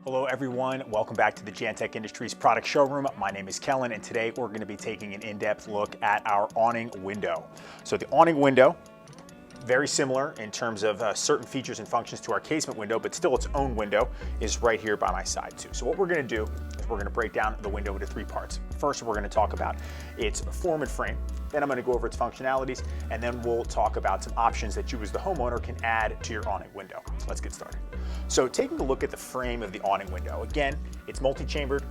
Hello everyone, welcome back to the Jantek Industries product showroom. My name is Kelan and today we're going to be taking an in-depth look at our awning window. So the awning window, very similar in terms of certain features and functions to our casement window, but still its own window, is right here by my side too. So what we're going to do is we're going to break down the window into three parts. First, we're going to talk about its form and frame. Then I'm going to go over its functionalities, and then we'll talk about some options that you as the homeowner can add to your awning window. Let's get started. So taking a look at the frame of the awning window, again, it's multi-chambered,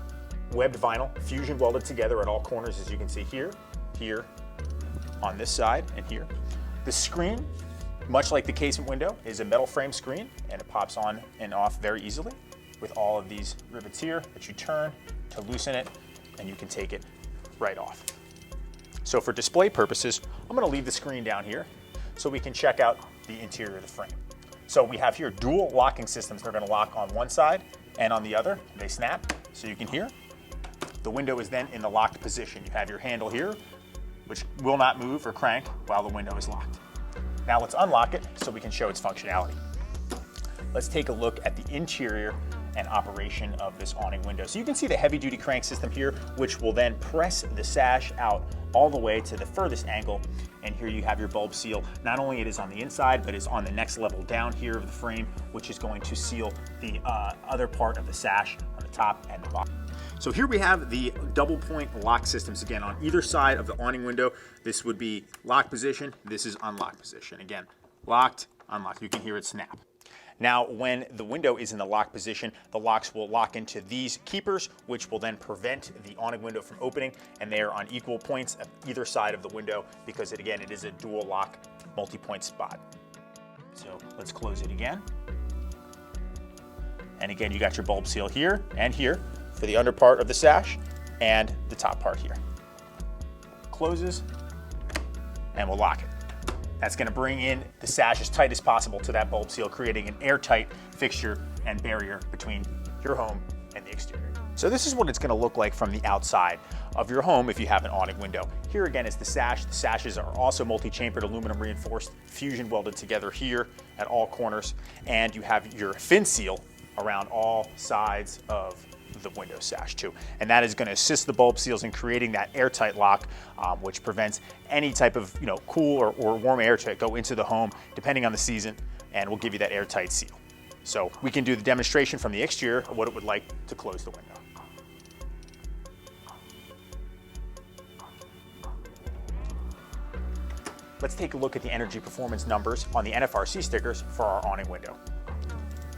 webbed vinyl, fusion welded together at all corners, as you can see here, here, on this side, and here. The screen, much like the casement window, is a metal frame screen, and it pops on and off very easily with all of these rivets here that you turn to loosen it, and you can take it right off. So for display purposes, I'm going to leave the screen down here so we can check out the interior of the frame. So we have here dual locking systems. They're going to lock on one side and on the other. They snap, so you can hear. The window is then in the locked position. You have your handle here, which will not move or crank while the window is locked. Now let's unlock it so we can show its functionality. Let's take a look at the interior and operation of this awning window. So you can see the heavy duty crank system here, which will then press the sash out all the way to the furthest angle. And here you have your bulb seal. Not only it is on the inside, but it's on the next level down here of the frame, which is going to seal the other part of the sash on the top and the bottom. So here we have the double point lock systems again on either side of the awning window. This would be lock position. This is unlock position. Again, locked, unlocked. You can hear it snap. Now, when the window is in the lock position, the locks will lock into these keepers, which will then prevent the awning window from opening, and they are on equal points at either side of the window because, it is a dual lock multi-point spot. So let's close it again. And again, you got your bulb seal here and here for the under part of the sash and the top part here. Closes, and we'll lock it. That's going to bring in the sash as tight as possible to that bulb seal, creating an airtight fixture and barrier between your home and the exterior. So this is what it's going to look like from the outside of your home if you have an awning window. Here again is the sash. The sashes are also multi-chambered, aluminum reinforced, fusion welded together here at all corners, and you have your fin seal around all sides of the window sash too. And that is going to assist the bulb seals in creating that airtight lock, which prevents any type of cool or warm air to go into the home depending on the season, and will give you that airtight seal. So we can do the demonstration from the exterior of what it would like to close the window. Let's take a look at the energy performance numbers on the NFRC stickers for our awning window.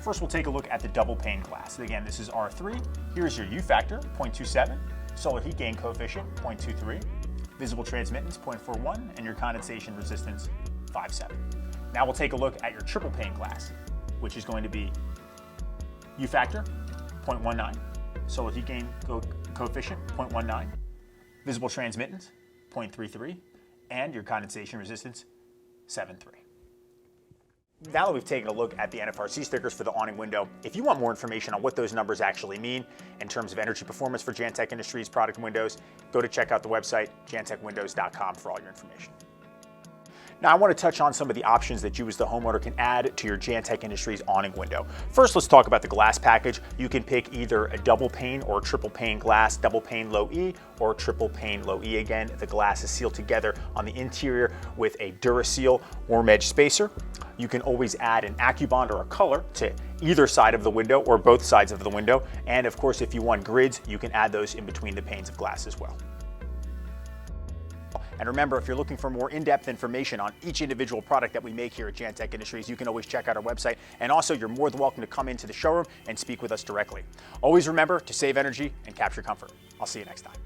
First, we'll take a look at the double pane glass. Again, this is R3. Here's your U factor, 0.27, solar heat gain coefficient, 0.23, visible transmittance, 0.41, and your condensation resistance, 5.7. Now we'll take a look at your triple pane glass, which is going to be U factor, 0.19, solar heat gain coefficient, 0.19, visible transmittance, 0.33, and your condensation resistance, 7.3. Now that we've taken a look at the NFRC stickers for the awning window, if you want more information on what those numbers actually mean in terms of energy performance for Jantek Industries product windows, go to check out the website, jantekwindows.com, for all your information. Now I want to touch on some of the options that you as the homeowner can add to your Jantek Industries awning window. First, let's talk about the glass package. You can pick either a double pane or a triple pane glass, double pane low E or triple pane low E. Again, the glass is sealed together on the interior with a DuraSeal warm edge spacer. You can always add an AccuBond or a color to either side of the window or both sides of the window. And of course, if you want grids, you can add those in between the panes of glass as well. And remember, if you're looking for more in-depth information on each individual product that we make here at Jantek Industries, you can always check out our website. And also, you're more than welcome to come into the showroom and speak with us directly. Always remember to save energy and capture comfort. I'll see you next time.